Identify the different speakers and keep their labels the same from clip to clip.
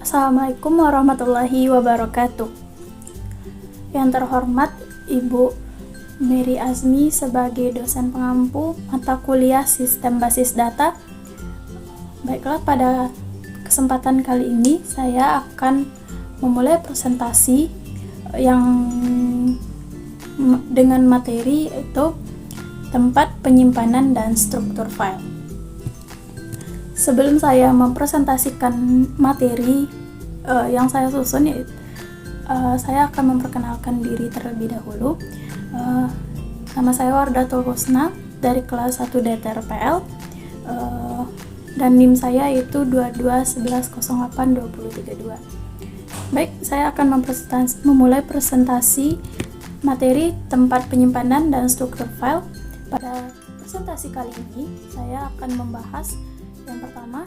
Speaker 1: Assalamualaikum warahmatullahi wabarakatuh. Yang terhormat Ibu Mary Azmi sebagai dosen pengampu mata kuliah Sistem Basis Data. Baiklah, pada kesempatan kali ini saya akan memulai presentasi yang dengan materi yaitu tempat penyimpanan dan struktur file. Sebelum saya mempresentasikan materi yang saya susun, saya akan memperkenalkan diri terlebih dahulu. Nama saya Wardatul Husna dari kelas 1 DTRPL, dan NIM saya itu 2211082032. Baik, saya akan memulai presentasi materi tempat penyimpanan dan struktur file. Pada presentasi kali ini saya akan membahas yang pertama,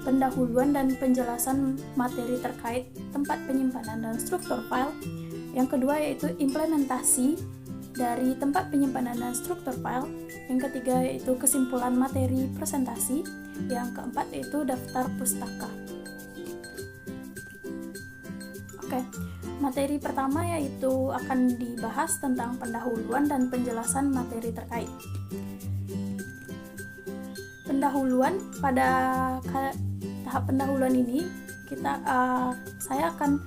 Speaker 1: pendahuluan dan penjelasan materi terkait tempat penyimpanan dan struktur file. Yang kedua yaitu implementasi dari tempat penyimpanan dan struktur file. Yang ketiga yaitu kesimpulan materi presentasi. Yang keempat yaitu daftar pustaka. Oke, materi pertama yaitu akan dibahas tentang pendahuluan dan penjelasan materi terkait. Pendahuluan, pada tahap pendahuluan ini saya akan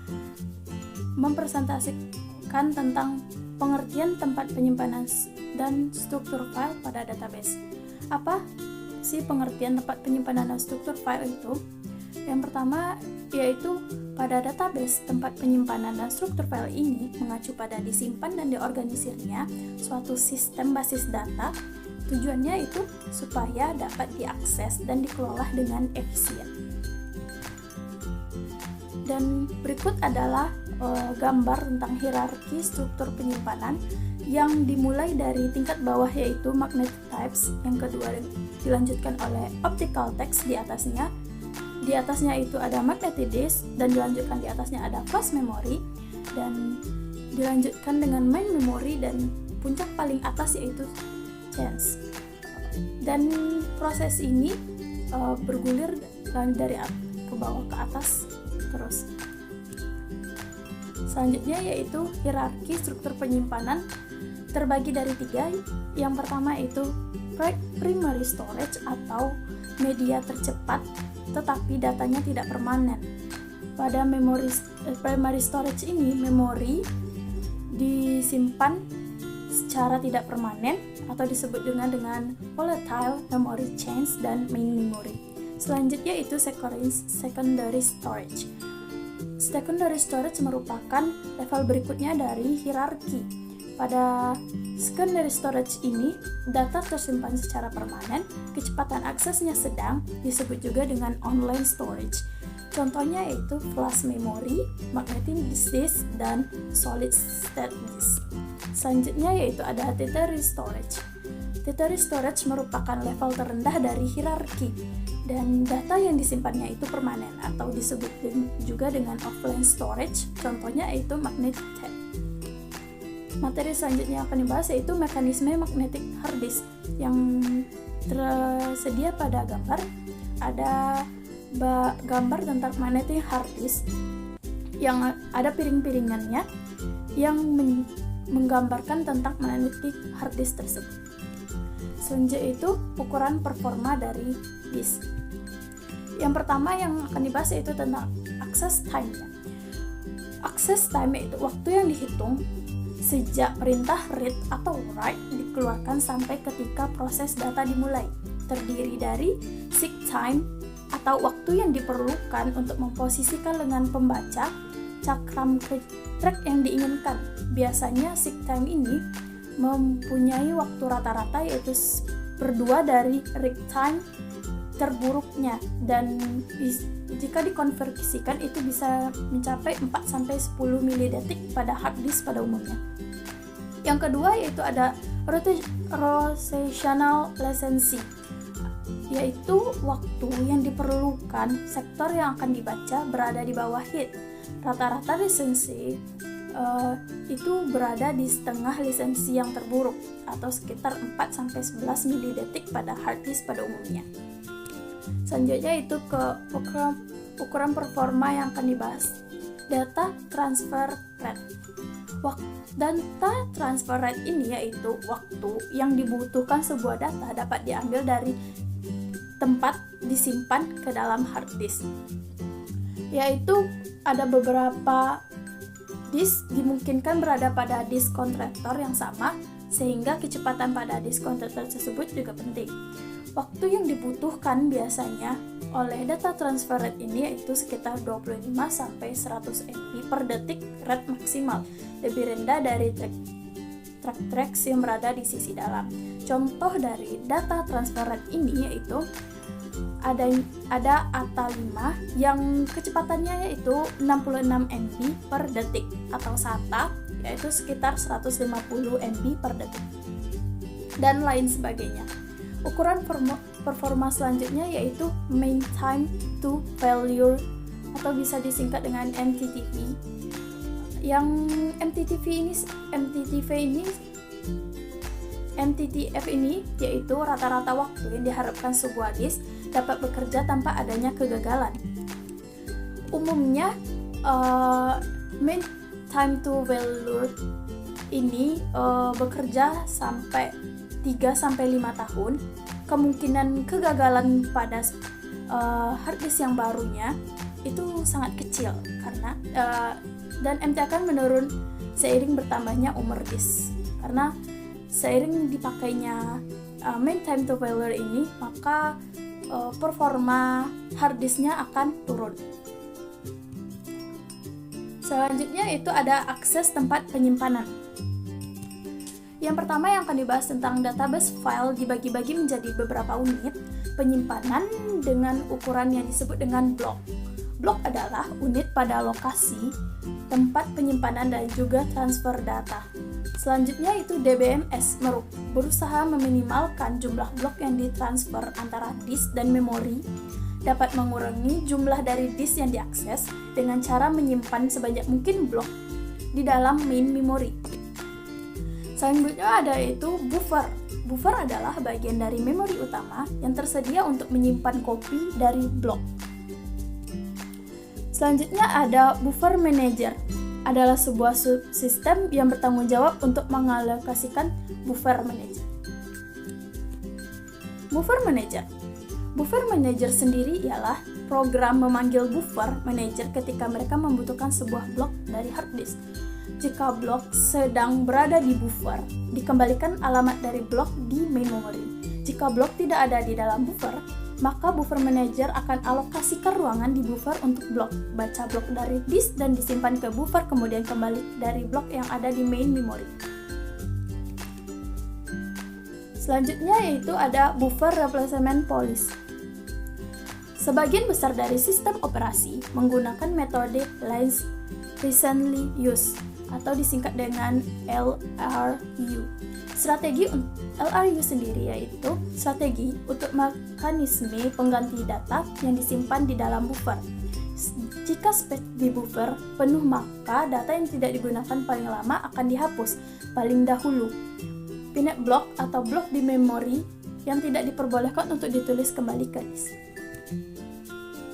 Speaker 1: mempresentasikan tentang pengertian tempat penyimpanan dan struktur file pada database. Apa sih pengertian tempat penyimpanan dan struktur file itu? Yang pertama yaitu pada database, tempat penyimpanan dan struktur file ini mengacu pada disimpan dan diorganisirnya suatu sistem basis data. Tujuannya itu supaya dapat diakses dan dikelola dengan efisien. Dan berikut adalah gambar tentang hierarki struktur penyimpanan yang dimulai dari tingkat bawah yaitu magnetic types, yang kedua dilanjutkan oleh optical text di atasnya. Di atasnya itu ada magnetic disk, dan dilanjutkan di atasnya ada flash memory, dan dilanjutkan dengan main memory, dan puncak paling atas yaitu change. Dan proses ini bergulir dari ke bawah ke atas terus. Selanjutnya yaitu hierarki struktur penyimpanan terbagi dari 3. Yang pertama itu primary storage atau media tercepat tetapi datanya tidak permanen. Pada primary storage ini memori disimpan secara tidak permanen atau disebut dengan volatile memory change dan main memory. Selanjutnya itu secondary storage. Secondary storage merupakan level berikutnya dari hierarki. Pada secondary storage ini data tersimpan secara permanen, kecepatan aksesnya sedang, disebut juga dengan online storage. Contohnya yaitu flash memory, magnetic disk, dan solid state disk. Selanjutnya yaitu ada tertiary storage. Tertiary storage merupakan level terendah dari hierarki, dan data yang disimpannya itu permanen atau disebut juga dengan offline storage. Contohnya yaitu magnetic tape. Materi selanjutnya akan dibahas yaitu mekanisme magnetic hard disk. Yang tersedia pada gambar ada gambar tentang magnetic hard disk yang ada piring-piringannya yang menggambarkan tentang magnetic hard disk tersebut. Selanjutnya itu ukuran performa dari disk. Yang pertama yang akan dibahas yaitu tentang access time-nya. Access time yaitu waktu yang dihitung sejak perintah read atau write dikeluarkan sampai ketika proses data dimulai. Terdiri dari seek time atau waktu yang diperlukan untuk memposisikan lengan pembaca cakram ke track yang diinginkan. Biasanya seek time ini mempunyai waktu rata-rata yaitu berdua dari read time terburuknya, dan jika dikonversikan itu bisa mencapai 4-10 milidetik pada hard disk pada umumnya. Yang kedua yaitu ada rotational latency, yaitu waktu yang diperlukan sektor yang akan dibaca berada di bawah head. Rata-rata latency itu berada di setengah latency yang terburuk atau sekitar 4-11 milidetik pada hard disk pada umumnya. Selanjutnya itu ke ukuran performa yang akan dibahas. Data transfer rate. Data transfer rate ini yaitu waktu yang dibutuhkan sebuah data dapat diambil dari tempat disimpan ke dalam hard disk. Yaitu ada beberapa disk dimungkinkan berada pada disk kontraktor yang sama, sehingga kecepatan pada disk kontraktor tersebut juga penting. Waktu yang dibutuhkan biasanya oleh data transfer rate ini yaitu sekitar 25 sampai 100 MB per detik rate maksimal, lebih rendah dari track tracks yang berada di sisi dalam. Contoh dari data transfer rate ini yaitu ada ATA5 yang kecepatannya yaitu 66 MB per detik, atau SATA yaitu sekitar 150 MB per detik, dan lain sebagainya. Ukuran performa selanjutnya yaitu Mean Time to Failure atau bisa disingkat dengan MTTF. Yang MTTF ini yaitu rata-rata waktu yang diharapkan sebuah disk dapat bekerja tanpa adanya kegagalan. Umumnya Mean Time to Failure ini bekerja sampai 3-5 tahun. Kemungkinan kegagalan pada hard disk yang barunya itu sangat kecil karena dan MT akan menurun seiring bertambahnya umur disk. Karena seiring dipakainya Mean Time to Failure ini, maka performa hard disknya akan turun. Selanjutnya itu ada akses tempat penyimpanan. Yang pertama yang akan dibahas tentang database file dibagi-bagi menjadi beberapa unit penyimpanan dengan ukuran yang disebut dengan blok. Blok adalah unit pada lokasi, tempat penyimpanan dan juga transfer data. Selanjutnya itu DBMS, berusaha meminimalkan jumlah blok yang ditransfer antara disk dan memori, dapat mengurangi jumlah dari disk yang diakses dengan cara menyimpan sebanyak mungkin blok di dalam main memory. Selanjutnya ada itu buffer. Buffer adalah bagian dari memori utama yang tersedia untuk menyimpan kopi dari blok. Selanjutnya ada buffer manager. Adalah sebuah sistem yang bertanggung jawab untuk mengalokasikan buffer manager. Buffer manager sendiri ialah program memanggil buffer manager ketika mereka membutuhkan sebuah blok dari hard disk. Jika blok sedang berada di buffer, dikembalikan alamat dari blok di main memory. Jika blok tidak ada di dalam buffer, maka buffer manager akan alokasikan ruangan di buffer untuk blok, baca blok dari disk dan disimpan ke buffer, kemudian kembali dari blok yang ada di main memory. Selanjutnya yaitu ada buffer replacement policy. Sebagian besar dari sistem operasi menggunakan metode least recently used atau disingkat dengan LRU. Strategi LRU sendiri yaitu strategi untuk mekanisme pengganti data yang disimpan di dalam buffer. Jika space di buffer penuh, maka data yang tidak digunakan paling lama akan dihapus paling dahulu. Pindah blok atau blok di memori yang tidak diperbolehkan untuk ditulis kembali ke disk.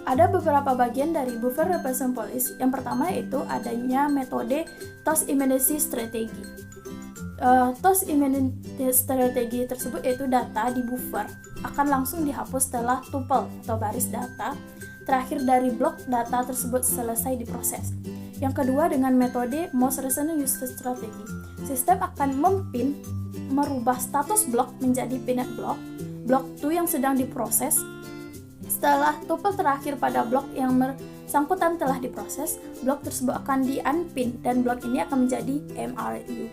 Speaker 1: Ada beberapa bagian dari buffer replacement policy. Yang pertama yaitu adanya metode toss immunity strategy. Toss immunity strategy tersebut yaitu data di buffer akan langsung dihapus setelah tuple atau baris data terakhir dari blok data tersebut selesai diproses. Yang kedua dengan metode most recent use strategy. Sistem akan merubah status blok menjadi pinned block 2 yang sedang diproses. Setelah tuple terakhir pada blok yang bersangkutan telah diproses, blok tersebut akan di-unpin dan blok ini akan menjadi MRU.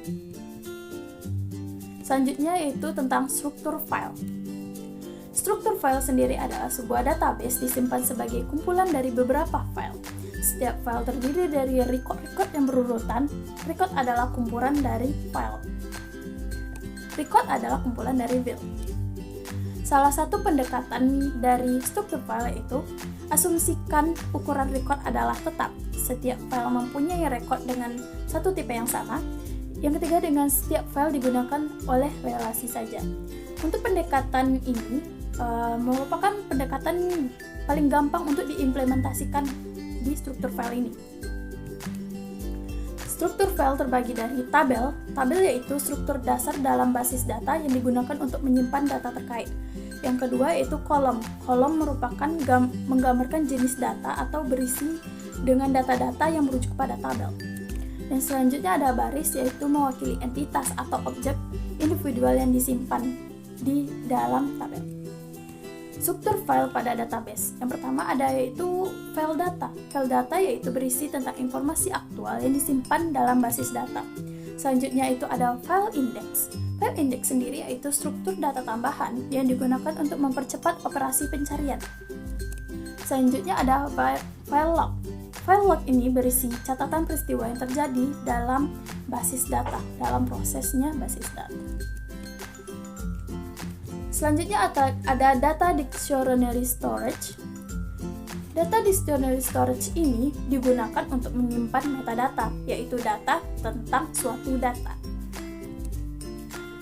Speaker 1: Selanjutnya yaitu tentang struktur file. Struktur file sendiri adalah sebuah database disimpan sebagai kumpulan dari beberapa file. Setiap file terdiri dari record-record yang berurutan. Record adalah kumpulan dari file. Record adalah kumpulan dari file. Salah satu pendekatan dari struktur file itu, asumsikan ukuran record adalah tetap. Setiap file mempunyai record dengan satu tipe yang sama. Yang ketiga, dengan setiap file digunakan oleh relasi saja. Untuk pendekatan ini, merupakan pendekatan paling gampang untuk diimplementasikan di struktur file ini. Struktur file terbagi dari tabel. Tabel yaitu struktur dasar dalam basis data yang digunakan untuk menyimpan data terkait. Yang kedua yaitu kolom. Kolom merupakan menggambarkan jenis data atau berisi dengan data-data yang merujuk pada tabel. Yang selanjutnya ada baris, yaitu mewakili entitas atau objek individual yang disimpan di dalam tabel. Struktur file pada database. Yang pertama ada yaitu file data. File data yaitu berisi tentang informasi aktual yang disimpan dalam basis data. Selanjutnya itu ada file index. File index sendiri yaitu struktur data tambahan yang digunakan untuk mempercepat operasi pencarian. Selanjutnya ada file log. File log ini berisi catatan peristiwa yang terjadi dalam basis data, dalam prosesnya basis data. Selanjutnya ada data dictionary storage. Data dictionary storage ini digunakan untuk menyimpan metadata, yaitu data tentang suatu data.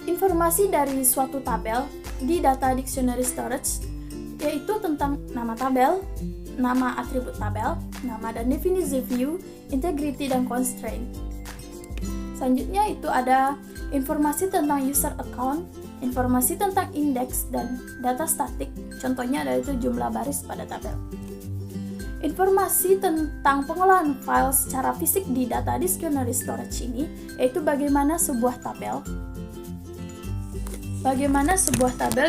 Speaker 1: Informasi dari suatu tabel di data dictionary storage yaitu tentang nama tabel, nama atribut tabel, nama dan definisi view, integrity dan constraint. Selanjutnya itu ada informasi tentang user account, informasi tentang indeks dan data statik, contohnya adalah itu jumlah baris pada tabel. Informasi tentang pengolahan file secara fisik di data dictionary storage ini yaitu bagaimana sebuah tabel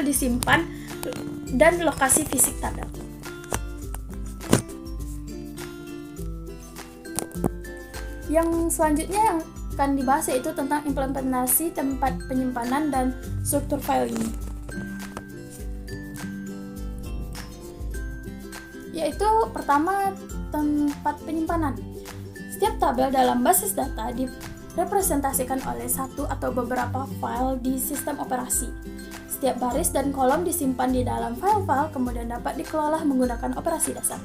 Speaker 1: disimpan dan lokasi fisik tabel. Yang selanjutnya yang akan dibahas yaitu tentang implementasi tempat penyimpanan dan struktur file ini. Yaitu pertama, tempat penyimpanan. Setiap tabel dalam basis data direpresentasikan oleh satu atau beberapa file di sistem operasi. Setiap baris dan kolom disimpan di dalam file-file kemudian dapat dikelola menggunakan operasi dasar.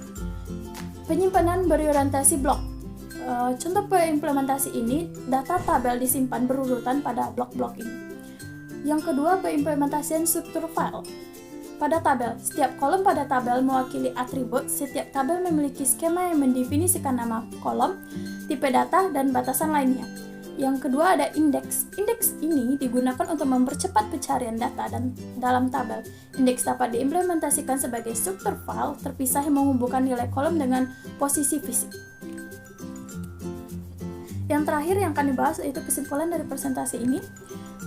Speaker 1: Penyimpanan berorientasi blok. Contoh implementasi ini, data tabel disimpan berurutan pada blok-blok ini. Yang kedua, pengimplementasian struktur file. Pada tabel, setiap kolom pada tabel mewakili atribut. Setiap tabel memiliki skema yang mendefinisikan nama kolom, tipe data, dan batasan lainnya. Yang kedua ada indeks. Indeks ini digunakan untuk mempercepat pencarian data dan dalam tabel. Indeks dapat diimplementasikan sebagai struktur file terpisah yang menghubungkan nilai kolom dengan posisi fisik. Yang terakhir yang akan dibahas yaitu kesimpulan dari presentasi ini.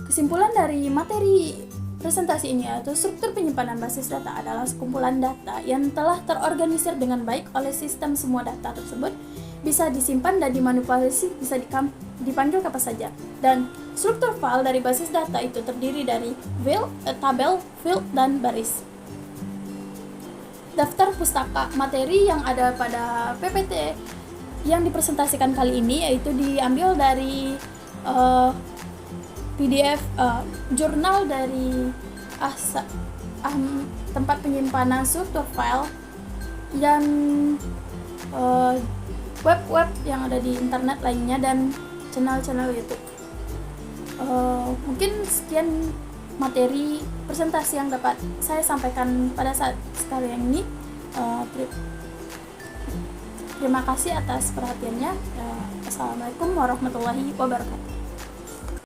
Speaker 1: Kesimpulan dari materi presentasi ini yaitu struktur penyimpanan basis data adalah sekumpulan data yang telah terorganisir dengan baik oleh sistem. Semua data tersebut bisa disimpan dan dimanipulasi, bisa dipanggil kapan saja. Dan struktur file dari basis data itu terdiri dari tabel, field, dan baris. Daftar pustaka materi yang ada pada PPT yang dipresentasikan kali ini yaitu diambil dari PDF jurnal dari tempat penyimpanan struktur file dan web-web yang ada di internet lainnya dan channel-channel YouTube. Mungkin sekian materi presentasi yang dapat saya sampaikan pada saat sekarang ini. Terima kasih atas perhatiannya. Assalamualaikum warahmatullahi wabarakatuh.